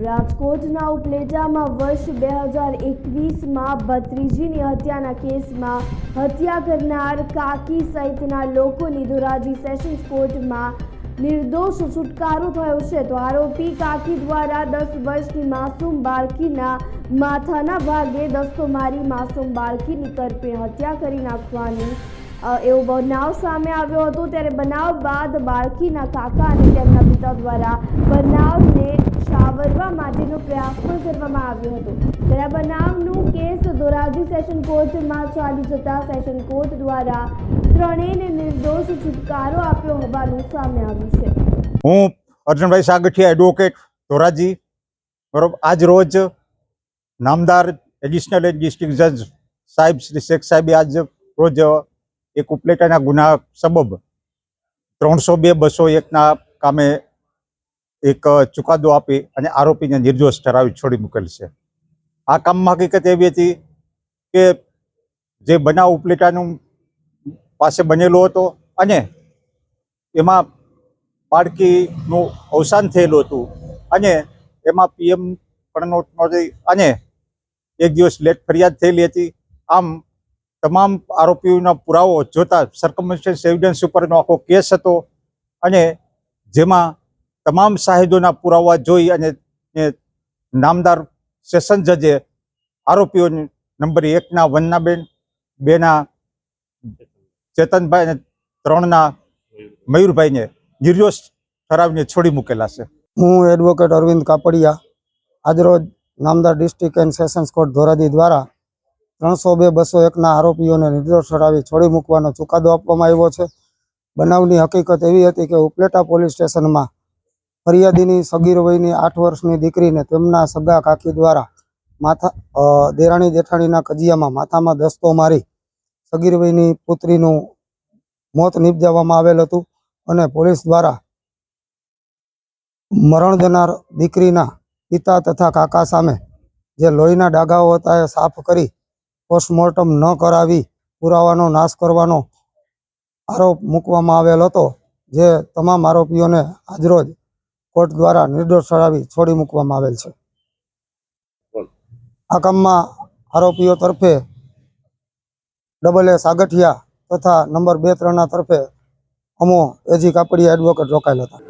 રાજકોટના ઉપલેટામાં વર્ષ 2021માં ભત્રીજીની હત્યાના કેસમાં હત્યા કરનાર કાકી સહિતના લોકોની ધોરાજી સેશન્સ કોર્ટમાં નિર્દોષ છુટકારો થયો છે। તો આરોપી કાકી દ્વારા 10 વર્ષની માસૂમ બાળકીના માથાના ભાગે દસ્તો મારી માસૂમ બાળકીની કરપે હત્યા કરી નાખવાની એવો બનાવ સામે આવ્યો હતો। ત્યારે બનાવ બાદ બાળકીના કાકા અને તેમના પિતા દ્વારા બનાવને સાવરવા માટેનો પ્રયાસ પણ કરવામાં આવ્યો હતો। ત્યારે આ બનાવનું કેસ ધોરાજી સેશન કોર્ટમાં ચાલી જતા સેશન કોર્ટ દ્વારા ત્રણેયને નિર્દોષ છુટકારો આપ્યો હોવાનું સામે આવ્યું છે। હું અર્જુનભાઈ સાગઠિયા, એડવોકેટ, ધોરાજી, બરોબર। આજ રોજ નામદાર એડિશનલ ડિસ્ટ્રિક્ટ જજ સાહેબ શ્રી શેખ સાહેબે આજ રોજ એક ઉપલેટાના ગુના સબબ 302/201ના કામે એક ચુકાદો આપી અને આરોપીને નિર્દોષ ઠરાવી છોડી મૂકેલ છે। આ કામમાં હકીકત એવી હતી કે જે બનાવ ઉપલેટાનું પાસે બનેલો હતો અને એમાં બાળકીનું અવસાન થયેલું હતું અને એમાં PM પણ નોટ નહોતી અને એક દિવસ લેટ ફરિયાદ થયેલી હતી। આમ તમામ આરોપીઓના પુરાવો જોતા સર્કમસ્ટન્સ એવિડન્સ ઉપરનો આખો કેસ હતો અને જેમાં તમામ સાહિદોના પુરાવા જોઈ અને નામદાર સેશન જજે આરોપીઓને નંબર 1ના વંદનાબેન, 2ના ચેતનભાઈ અને 3ના મયુરભાઈને નિર્દોષ ઠરાવીને છોડી મૂકેલા છે। હું એડવોકેટ અરવિંદ કાપડિયા આજરોજ નામદાર district and sessions court Dhoraji દ્વારા 302/201ના આરોપીઓને નિર્દોષ ઠરાવી છોડી મૂકવાનો ચુકાદો આપવામાં આવ્યો છે। બનાવની હકીકત એવી હતી કે ઉપલેટા પોલીસ સ્ટેશનમાં ફરિયાદીની સગીર વયની 8 વર્ષની દીકરીને તેમના સગા કાકી દ્વારા દેરાણી જેઠાણીના કજિયામાં માથામાં દસ્તો મારી સગીર વયની પુત્રીનું મોત નિપજાવવામાં આવેલ હતું અને પોલીસ દ્વારા મરણ જનાર દીકરીના પિતા તથા કાકા સામે જે લોહીના ડાઘાઓ હતા એ સાફ કરી પોસ્ટમોર્ટમ ન કરાવી પુરાવાનો નાશ કરવાનો આરોપ મૂકવામાં આવેલ હતો, જે તમામ આરોપીઓને આજરોજ કોર્ટ દ્વારા નિર્દોષ ઠરાવી છોડી મૂકવામાં આવેલ છે। આ કામમાં આરોપીઓ તરફે AA સાગઠિયા તથા નંબર 2-3ના તરફે અમો એજી કાપડિયા એડવોકેટ રોકાયેલ હતા।